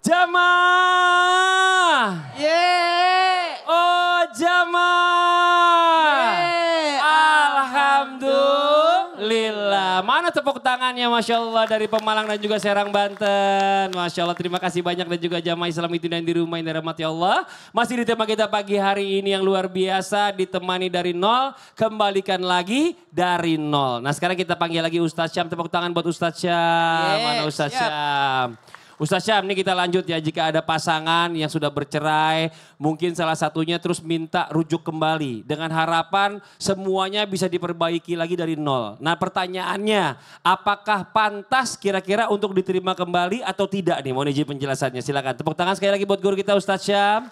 Jamaah. Yeay. Oh jamaah. Alhamdulillah. Mana tepuk tangannya Masya Allah dari Pemalang dan juga Serang Banten. Masya Allah terima kasih banyak dan juga jamaah Islam itu dan di rumah yang dirahmati Allah. Masih di tema kita pagi hari ini yang luar biasa ditemani dari nol. Kembalikan lagi dari nol. Nah sekarang kita panggil lagi Ustadz Syam. Tepuk tangan buat Ustadz Syam. Mana Ustadz Syam? Ustadz Syam, ini kita lanjut ya. Jika ada pasangan yang sudah bercerai, mungkin salah satunya terus minta rujuk kembali. Dengan harapan semuanya bisa diperbaiki lagi dari nol. Nah pertanyaannya, apakah pantas kira-kira untuk diterima kembali atau tidak nih? Mohon izin penjelasannya, silakan. Tepuk tangan sekali lagi buat guru kita Ustadz Syam.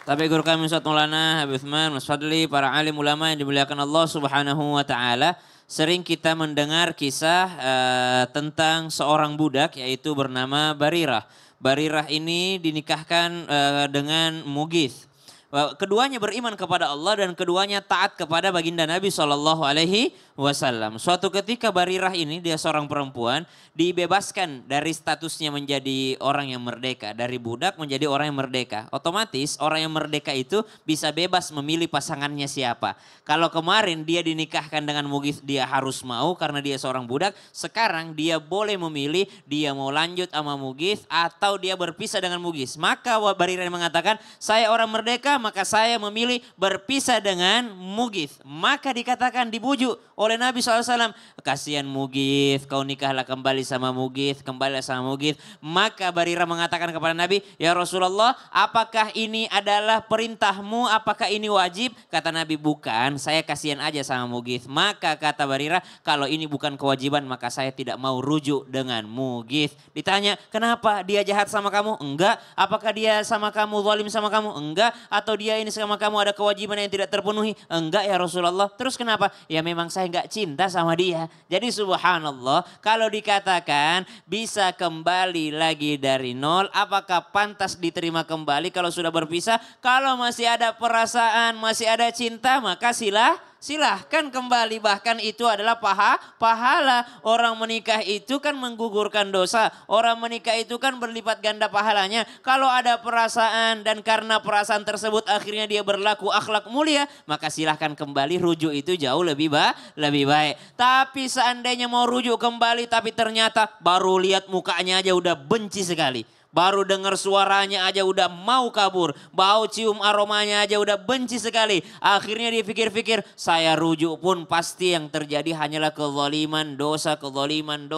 Tapi guru kami Ustadz Maulana Habib Utsman, Mas Fadli, para alim ulama yang dimuliakan Allah Subhanahu wa taala. Sering kita mendengar kisah tentang seorang budak yaitu bernama Barirah. Barirah ini dinikahkan dengan Mughith. Keduanya beriman kepada Allah dan keduanya taat kepada baginda Nabi SAW. Suatu ketika Barirah ini, dia seorang perempuan, dibebaskan dari statusnya menjadi orang yang merdeka. Dari budak menjadi orang yang merdeka. Otomatis orang yang merdeka itu bisa bebas memilih pasangannya siapa. Kalau kemarin dia dinikahkan dengan Mughith, dia harus mau karena dia seorang budak. Sekarang dia boleh memilih dia mau lanjut sama Mughith atau dia berpisah dengan Mughith. Maka Barirah mengatakan, saya orang merdeka, maka saya memilih berpisah dengan Mughith. Maka dikatakan dibujuk oleh Nabi SAW. Kasihan Mughith, kau nikahlah kembali sama Mughith, kembalilah sama Mughith. Maka Barirah mengatakan kepada Nabi, ya Rasulullah, apakah ini adalah perintahmu, apakah ini wajib? Kata Nabi, bukan, saya kasihan aja sama Mughith. Maka kata Barirah, kalau ini bukan kewajiban maka saya tidak mau rujuk dengan Mughith. Ditanya, kenapa dia jahat sama kamu? Enggak. Apakah dia sama kamu, zalim sama kamu? Enggak. Atau dia ini sama kamu ada kewajiban yang tidak terpenuhi? Enggak ya Rasulullah. Terus kenapa? Ya memang saya enggak cinta sama dia. Jadi subhanallah, kalau dikatakan bisa kembali lagi dari nol, apakah pantas diterima kembali kalau sudah berpisah? Kalau masih ada perasaan, masih ada cinta, maka silahkan kembali. Bahkan itu adalah pahala. Orang menikah itu kan menggugurkan dosa. Orang menikah itu kan berlipat ganda pahalanya. Kalau ada perasaan dan karena perasaan tersebut akhirnya dia berlaku akhlak mulia, maka silahkan kembali. Rujuk itu jauh lebih baik. Tapi seandainya mau rujuk kembali tapi ternyata baru lihat mukanya aja udah benci sekali. Baru dengar suaranya aja udah mau kabur. Bau cium aromanya aja udah benci sekali. Akhirnya dia pikir-pikir, saya rujuk pun pasti yang terjadi hanyalah kezaliman, dosa, kezaliman.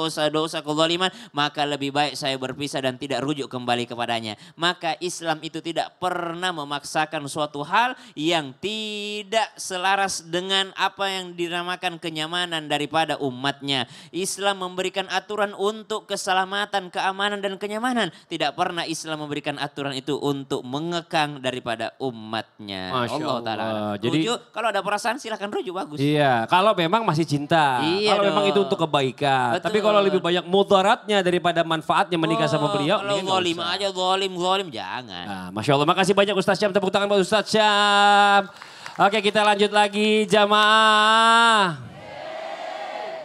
Maka lebih baik saya berpisah dan tidak rujuk kembali kepadanya. Maka Islam itu tidak pernah memaksakan suatu hal yang tidak selaras dengan apa yang dinamakan kenyamanan daripada umatnya. Islam memberikan aturan untuk keselamatan, keamanan dan kenyamanan. Tidak pernah Islam memberikan aturan itu untuk mengekang daripada umatnya. Masya Allah Ta'ala. Jadi rujuk, kalau ada perasaan silahkan rujuk, bagus. Iya, kalau memang masih cinta. Iya kalau dong. memang itu untuk kebaikan. Betul. Tapi kalau lebih banyak mudaratnya daripada manfaatnya menikah sama beliau. Kalau zalim aja, zalim jangan. Nah, Masya Allah, makasih banyak Ustadz Syam. Tepuk tangan buat Ustadz Syam. Oke, kita lanjut lagi jamaah.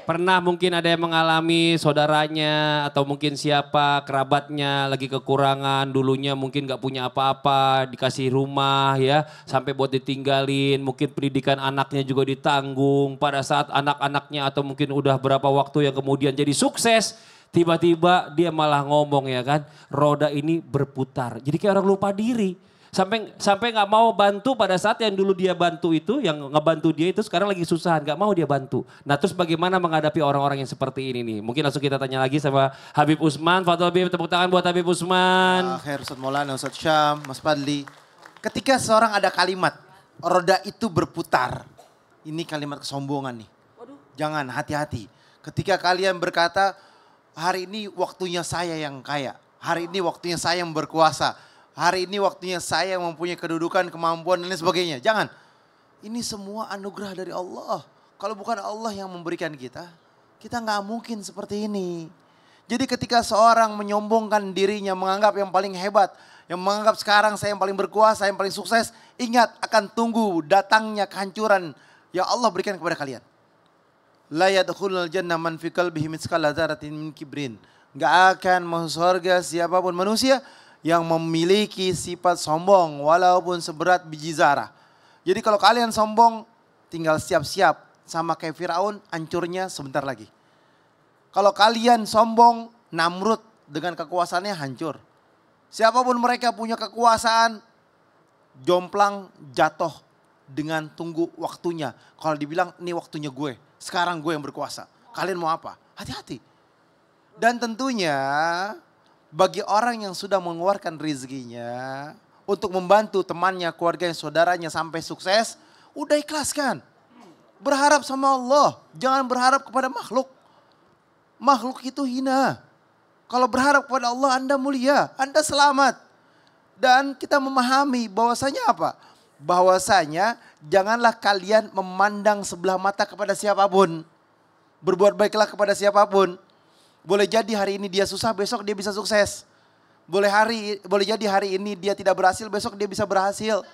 Pernah mungkin ada yang mengalami saudaranya atau mungkin siapa kerabatnya lagi kekurangan, dulunya mungkin gak punya apa-apa, dikasih rumah ya, sampai buat ditinggalin, mungkin pendidikan anaknya juga ditanggung, pada saat anak-anaknya atau mungkin udah berapa waktu yang kemudian jadi sukses, tiba-tiba dia malah ngomong ya kan, roda ini berputar, jadi kayak orang lupa diri. Sampai nggak mau bantu pada saat yang dulu dia bantu itu, yang ngebantu dia itu sekarang lagi susah, nggak mau dia bantu. Nah terus bagaimana menghadapi orang-orang yang seperti ini nih? Mungkin langsung kita tanya lagi sama Habib Utsman. Fadhol Habib, tepuk tangan buat Habib Utsman. Khair Ustadz Maulana, Ustadz Syam, Mas Fadli. Ketika seorang ada kalimat, roda itu berputar. Ini kalimat kesombongan nih. Jangan, hati-hati. Ketika kalian berkata, hari ini waktunya saya yang kaya. Hari ini waktunya saya yang berkuasa. Hari ini waktunya saya yang mempunyai kedudukan, kemampuan dan lain sebagainya. Jangan. Ini semua anugerah dari Allah. Kalau bukan Allah yang memberikan kita nggak mungkin seperti ini. Jadi ketika seorang menyombongkan dirinya, menganggap yang paling hebat, yang menganggap sekarang saya yang paling berkuasa, yang paling sukses, ingat akan tunggu datangnya kehancuran yang Allah berikan kepada kalian. La yadkhulul jannah man fi qalbihi mithqala dzarratin min kibrin. Enggak akan masuk surga siapapun manusia yang memiliki sifat sombong walaupun seberat biji zarah. Jadi kalau kalian sombong tinggal siap-siap sama kayak Firaun, hancurnya sebentar lagi. Kalau kalian sombong, Namrud dengan kekuasaannya hancur. Siapapun mereka punya kekuasaan, jomplang jatuh dengan tunggu waktunya. Kalau dibilang ini waktunya gue, sekarang gue yang berkuasa. Kalian mau apa? Hati-hati. Dan tentunya bagi orang yang sudah mengeluarkan rezekinya untuk membantu temannya, keluarganya, saudaranya sampai sukses, udah ikhlaskan. Berharap sama Allah, jangan berharap kepada makhluk. Makhluk itu hina. Kalau berharap kepada Allah, Anda mulia, Anda selamat. Dan kita memahami bahwasanya apa? Bahwasanya janganlah kalian memandang sebelah mata kepada siapapun. Berbuat baiklah kepada siapapun. Boleh jadi hari ini dia susah, besok dia bisa sukses. Boleh jadi hari ini dia tidak berhasil, besok dia bisa berhasil.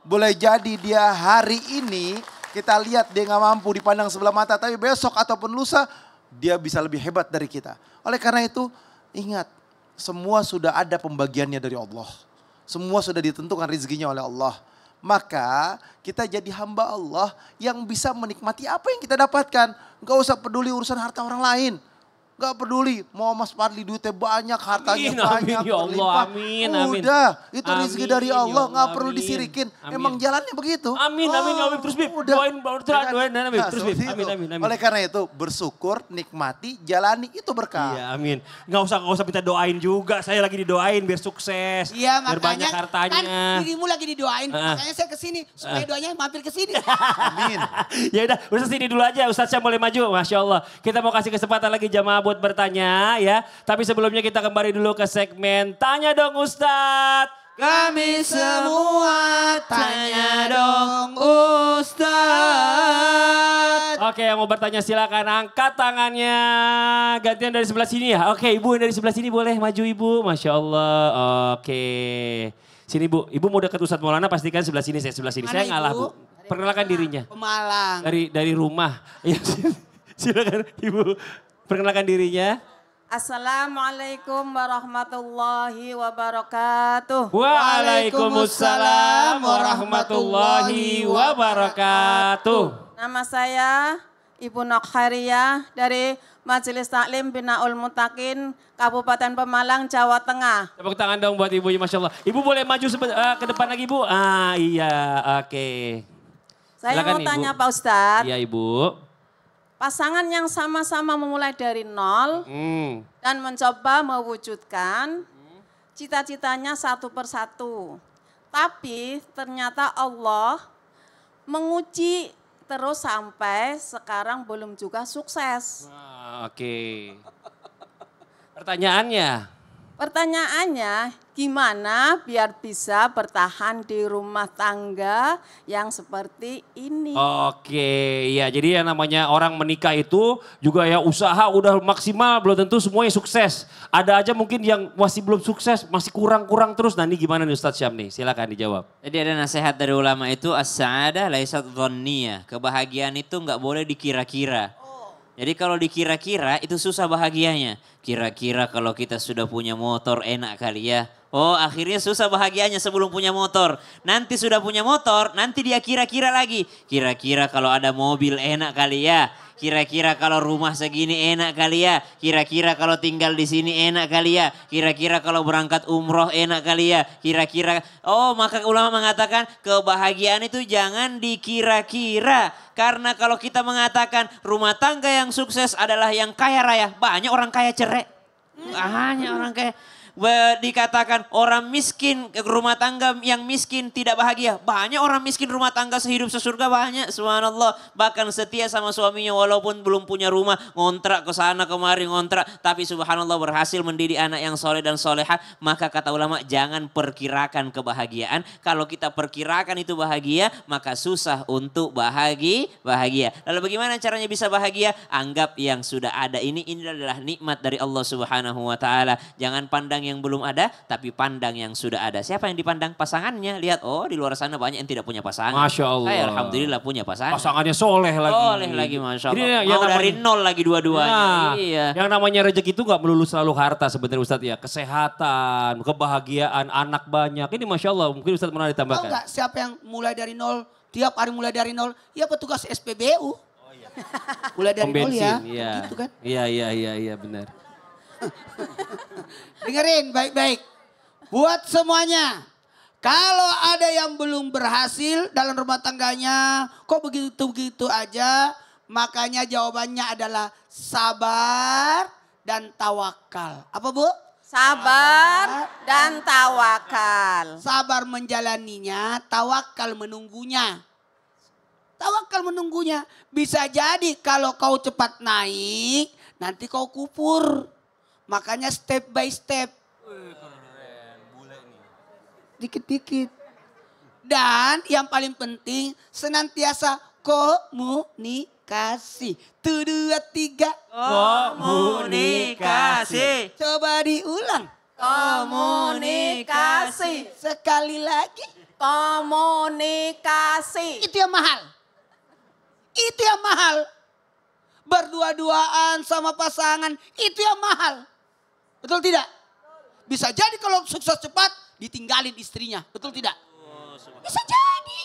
Boleh jadi dia hari ini kita lihat dia nggak mampu dipandang sebelah mata, tapi besok ataupun lusa dia bisa lebih hebat dari kita. Oleh karena itu ingat, semua sudah ada pembagiannya dari Allah. Semua sudah ditentukan rezekinya oleh Allah. Maka kita jadi hamba Allah yang bisa menikmati apa yang kita dapatkan. Gak usah peduli urusan harta orang lain. Gak peduli mau Mas Fadli duitnya banyak, hartanya banyak, ya Allah, berlimpah. amin. Udah, itu rezeki dari ya Allah, gak perlu amin. disirikin. Amin. Emang jalannya begitu. Amin, amin, ya Habib. Terus Bib, doain, doain, terus Bib. Amin, amin, amin. Oleh karena itu bersyukur, nikmati, jalani, itu berkah. Iya, amin. Gak usah minta doain juga. Saya lagi didoain biar sukses. Iya, biar banyak makanya hartanya. kan dirimu lagi didoain. Makanya saya kesini supaya doanya mampir ke sini. Amin. Ya udah, Ustaz sini dulu aja. Ustaz Syam boleh maju. Masya Allah. Kita mau kasih kesempatan lagi jamaah buat bertanya ya. Tapi sebelumnya kita kembali dulu ke segmen Tanya Dong Ustadz. Kami semua tanya dong Ustaz. Oke, yang mau bertanya silakan angkat tangannya. Gantian dari sebelah sini ya. Oke, Ibu yang dari sebelah sini boleh maju Ibu. Masya Allah. Oke. Sini Bu. Ibu mau dekat Ustadz Maulana pastikan sebelah sini. Saya sebelah sini. Mana, Saya ngalah Ibu? Bu. Perkenalkan dirinya. Pemalang. Dari rumah. Iya, silakan Ibu. Perkenalkan dirinya. Assalamualaikum warahmatullahi wabarakatuh. Waalaikumsalam warahmatullahi wabarakatuh. Nama saya Ibu Nokhariyah dari Majelis Taklim Binaul Mutakin Kabupaten Pemalang, Jawa Tengah. Tepuk tangan dong buat Ibu, Masya Allah. Ibu boleh maju ke depan lagi Bu? Ah iya, oke. Saya Silakan, mau tanya Ibu. Pak Ustadz. Iya Ibu. Pasangan yang sama-sama memulai dari nol dan mencoba mewujudkan cita-citanya satu persatu. Tapi ternyata Allah menguji terus sampai sekarang belum juga sukses. Oke. Pertanyaannya, gimana biar bisa bertahan di rumah tangga yang seperti ini? Oke, ya jadi yang namanya orang menikah itu juga ya usaha udah maksimal, belum tentu semuanya sukses. Ada aja mungkin yang masih belum sukses, masih kurang-kurang terus. Nah ini gimana nih Ustadz Syam nih, silakan dijawab. Jadi ada nasihat dari ulama itu as-sa'adah laisat dhanniyah. Kebahagiaan itu nggak boleh dikira-kira. Jadi kalau dikira-kira itu susah bahagianya. Kira-kira kalau kita sudah punya motor enak kali ya. Oh akhirnya susah bahagianya sebelum punya motor. Nanti sudah punya motor, nanti dia kira-kira lagi. Kira-kira kalau ada mobil enak kali ya. Kira-kira kalau rumah segini enak kali ya. Kira-kira kalau tinggal di sini enak kali ya. Kira-kira kalau berangkat umroh enak kali ya. Kira-kira, oh maka ulama mengatakan kebahagiaan itu jangan dikira-kira. Karena kalau kita mengatakan rumah tangga yang sukses adalah yang kaya raya. Banyak orang kaya cerai. Banyak orang kaya. Dikatakan orang miskin rumah tangga yang miskin tidak bahagia. Banyak orang miskin rumah tangga sehidup sesurga banyak. Subhanallah. Bahkan setia sama suaminya walaupun belum punya rumah. Ngontrak ke sana kemari ngontrak. Tapi subhanallah berhasil mendidik anak yang soleh dan solehah. Maka kata ulama jangan perkirakan kebahagiaan. Kalau kita perkirakan itu bahagia maka susah untuk bahagia. Lalu bagaimana caranya bisa bahagia? Anggap yang sudah ada ini adalah nikmat dari Allah Subhanahu wa taala. Jangan pandang yang belum ada, tapi pandang yang sudah ada. Siapa yang dipandang? Pasangannya. Lihat, oh di luar sana banyak yang tidak punya pasangan. Masya Allah. Saya alhamdulillah punya pasangan. Pasangannya soleh lagi. Soleh lagi Masya Allah. Ini Mau dari nol lagi dua-duanya. Nah, Iya. yang namanya rezeki itu gak melulu selalu harta sebenarnya Ustadz ya. Kesehatan, kebahagiaan, anak banyak. Ini Masya Allah mungkin Ustadz mau Tahu ditambahkan. nggak siapa yang mulai dari nol, tiap hari mulai dari nol? Ya petugas SPBU. Mulai dari nol ya. Iya. Gitu kan. Iya benar. Dengerin baik-baik. Buat semuanya. Kalau ada yang belum berhasil dalam rumah tangganya, kok begitu-begitu aja, makanya jawabannya adalah sabar dan tawakal. Apa Bu? Sabar dan tawakal. Sabar menjalaninya, tawakal menunggunya. Tawakal menunggunya. Bisa jadi kalau kau cepat naik, nanti kau kupur. Makanya step by step. Dikit-dikit. Dan yang paling penting senantiasa komunikasi. 1, 2, 3. Komunikasi. Coba diulang. Komunikasi. Sekali lagi. Komunikasi. Itu yang mahal. Itu yang mahal. Berdua-duaan sama pasangan, itu yang mahal. Betul tidak? Bisa jadi kalau sukses cepat, ditinggalin istrinya. Betul tidak? Bisa jadi.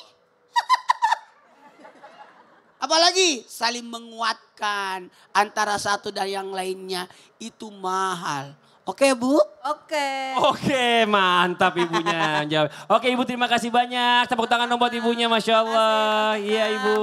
Apalagi saling menguatkan antara satu dan yang lainnya. Itu mahal. Oke Bu? Oke. Oke, mantap ibunya jawab. Oke Ibu, terima kasih banyak. Tepuk tangan dong buat ibunya, Masya Allah. Iya Ibu.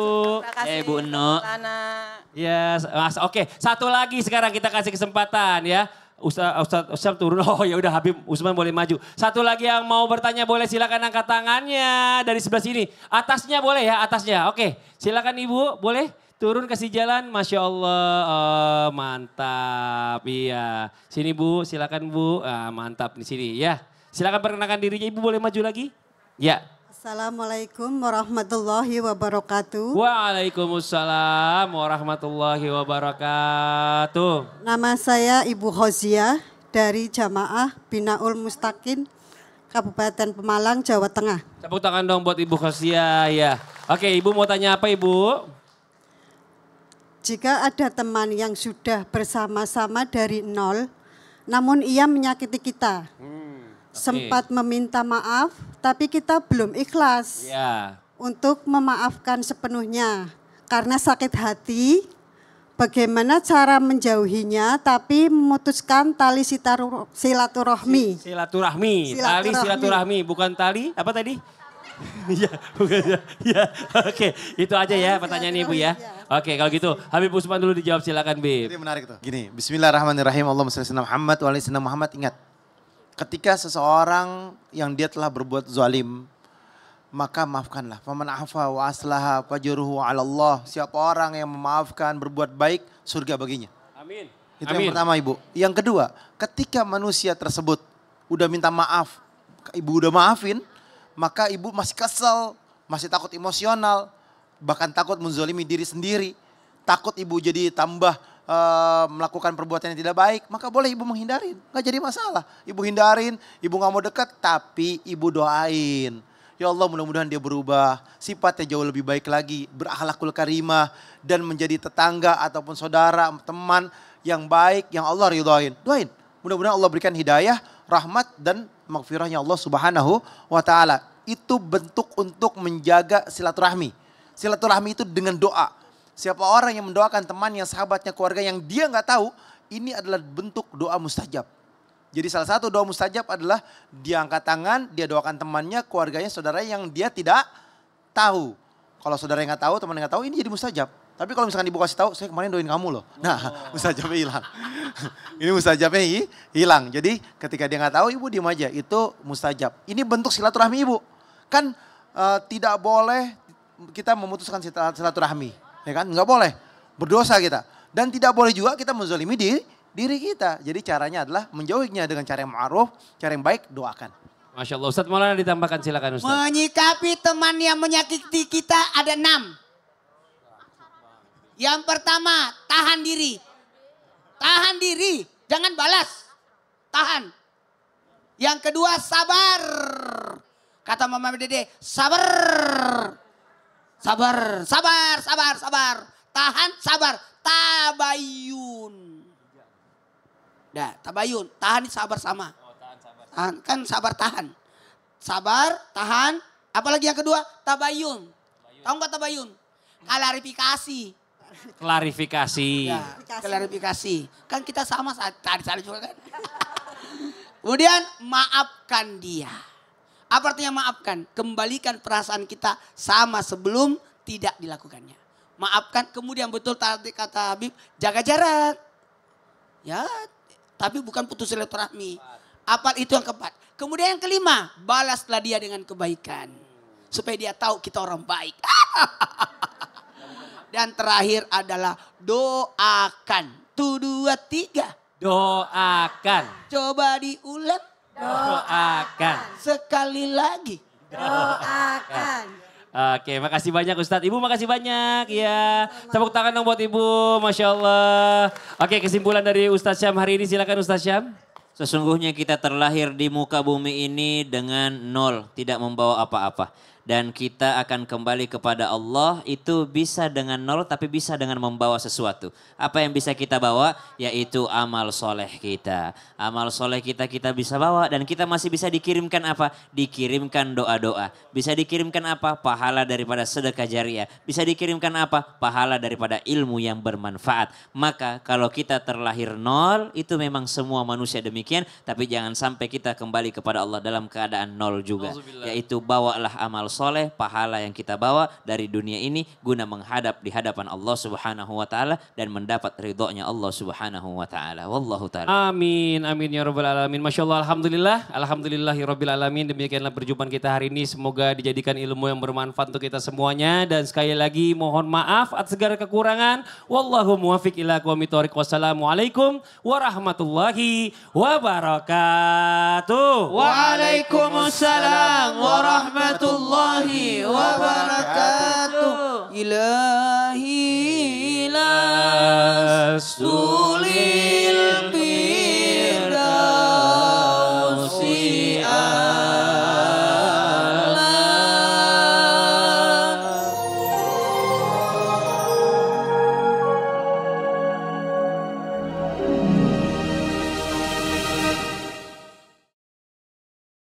Terima kasih. Ibu Eno. Lana. Ya, oke. Satu lagi sekarang kita kasih kesempatan ya. Ustaz turun. Oh ya udah, Habib Usman boleh maju. Satu lagi yang mau bertanya boleh silakan angkat tangannya dari sebelah sini. Atasnya boleh ya, atasnya. Oke, silakan Ibu, boleh turun kasih jalan. Masya Allah, oh, mantap. Iya, sini Bu, silakan Bu. Mantap di sini ya. Silakan perkenalkan dirinya, Ibu boleh maju lagi. Ya. Assalamualaikum warahmatullahi wabarakatuh. Waalaikumsalam warahmatullahi wabarakatuh. Nama saya Ibu Khoziah dari Jamaah Binaul Mustaqin, Kabupaten Pemalang, Jawa Tengah. Tepuk tangan dong buat Ibu Khoziah ya. Oke, Ibu mau tanya apa Ibu? Jika ada teman yang sudah bersama-sama dari nol, namun ia menyakiti kita, sempat meminta maaf, tapi kita belum ikhlas Ya. untuk memaafkan sepenuhnya karena sakit hati. Bagaimana cara menjauhinya tapi memutuskan tali silaturahmi? Silaturahmi, tali Silaturahmi. silaturahmi, bukan tali apa tadi? Iya, bukan ya. Oke, itu aja ya pertanyaan Ibu ya. Oke, kalau gitu Habib Usman dulu dijawab, silakan Bib. Ini menarik tuh. Gini, Bismillahirrahmanirrahim. Allahumma shalli ala Muhammad wa ala sayyidina Muhammad. Ingat, ketika seseorang yang dia telah berbuat zalim, maka maafkanlah. Faman afa wa aslaha fajruhu 'ala Allah. Siapa orang yang memaafkan, berbuat baik, surga baginya. Amin. Itu yang pertama Ibu. Yang kedua, ketika manusia tersebut udah minta maaf, Ibu udah maafin, maka Ibu masih kesel, masih takut emosional, bahkan takut menzalimi diri sendiri, takut Ibu jadi tambah melakukan perbuatan yang tidak baik, maka boleh Ibu menghindarin, nggak jadi masalah. Ibu hindarin, Ibu nggak mau dekat, tapi Ibu doain. Ya Allah, mudah-mudahan dia berubah, sifatnya jauh lebih baik lagi, berakhlakul karimah, dan menjadi tetangga ataupun saudara, teman yang baik, yang Allah ridhoin. Doain, mudah-mudahan Allah berikan hidayah, rahmat, dan maghfirahnya Allah Subhanahu wa Ta'ala. Itu bentuk untuk menjaga silaturahmi. Silaturahmi itu dengan doa. Siapa orang yang mendoakan temannya, sahabatnya, keluarga yang dia nggak tahu, ini adalah bentuk doa mustajab. Jadi salah satu doa mustajab adalah dia angkat tangan, dia doakan temannya, keluarganya, saudara yang dia tidak tahu. Kalau saudara yang nggak tahu, teman yang nggak tahu, ini jadi mustajab. Tapi kalau misalkan Ibu kasih tahu, saya kemarin doain kamu loh. Nah, mustajabnya hilang. Ini mustajabnya hilang. Jadi ketika dia nggak tahu, Ibu diam aja. Itu mustajab. Ini bentuk silaturahmi Ibu. Kan tidak boleh kita memutuskan silaturahmi. Ya kan? Nggak boleh. Berdosa kita. Dan tidak boleh juga kita menzalimi diri kita. Jadi caranya adalah menjauhinya dengan cara yang ma'ruf, cara yang baik, doakan. Masya Allah, Ustadz Maulana ditambahkan, silakan Ustadz. Menyikapi teman yang menyakiti kita ada 6. Yang pertama, tahan diri. Tahan diri, jangan balas. Tahan. Yang kedua sabar. Kata Mama Dede, sabar. Sabar, sabar, sabar, sabar. Tahan, sabar. Tabayun. Dah, tabayun. Tahan sabar sama. Tahan, kan sabar tahan. Sabar, tahan. Apalagi yang kedua, tabayun. Tahu nggak tabayun? Klarifikasi. Klarifikasi. Ya, klarifikasi. Kan kita sama tadi juga kan. Kemudian maafkan dia. Apa artinya maafkan? Kembalikan perasaan kita sama sebelum tidak dilakukannya. Maafkan, kemudian betul tadi kata Habib, jaga jarak. Ya, tapi bukan putus silaturahmi. Apa itu yang keempat? Kemudian yang kelima, balaslah dia dengan kebaikan. Supaya dia tahu kita orang baik. Dan terakhir adalah doakan. 1, 2, 3. Doakan. Coba diulang. Doakan. Sekali lagi. Doakan. Oke, makasih banyak Ustadz. Ibu makasih banyak ya. Tepuk tangan dong buat Ibu, Masya Allah. Oke, kesimpulan dari Ustadz Syam hari ini, silakan Ustadz Syam. Sesungguhnya kita terlahir di muka bumi ini dengan 0, tidak membawa apa-apa. Dan kita akan kembali kepada Allah itu bisa dengan 0 tapi bisa dengan membawa sesuatu. Apa yang bisa kita bawa? Yaitu amal soleh kita. Amal soleh kita bisa bawa dan kita masih bisa dikirimkan apa? Dikirimkan doa-doa. Bisa dikirimkan apa? Pahala daripada sedekah jariah. Bisa dikirimkan apa? Pahala daripada ilmu yang bermanfaat. Maka kalau kita terlahir 0 itu memang semua manusia demikian. Tapi jangan sampai kita kembali kepada Allah dalam keadaan 0 juga. Yaitu bawalah amal soleh, pahala yang kita bawa dari dunia ini guna menghadap di hadapan Allah Subhanahu wa taala dan mendapat ridhonya Allah Subhanahu wa taala. Wallahu taala. Amin, amin ya rabbal alamin. Masya Allah, alhamdulillah, alhamdulillahirabbil alamin. Demikianlah perjumpaan kita hari ini. Semoga dijadikan ilmu yang bermanfaat untuk kita semuanya. Dan sekali lagi mohon maaf atas segala kekurangan. Wallahu muwaffiq ila aqwamit thoriq. Wassalamualaikum warahmatullahi wabarakatuh. Waalaikumsalam warahmatullahi wabarakatuh. Ilahi lastu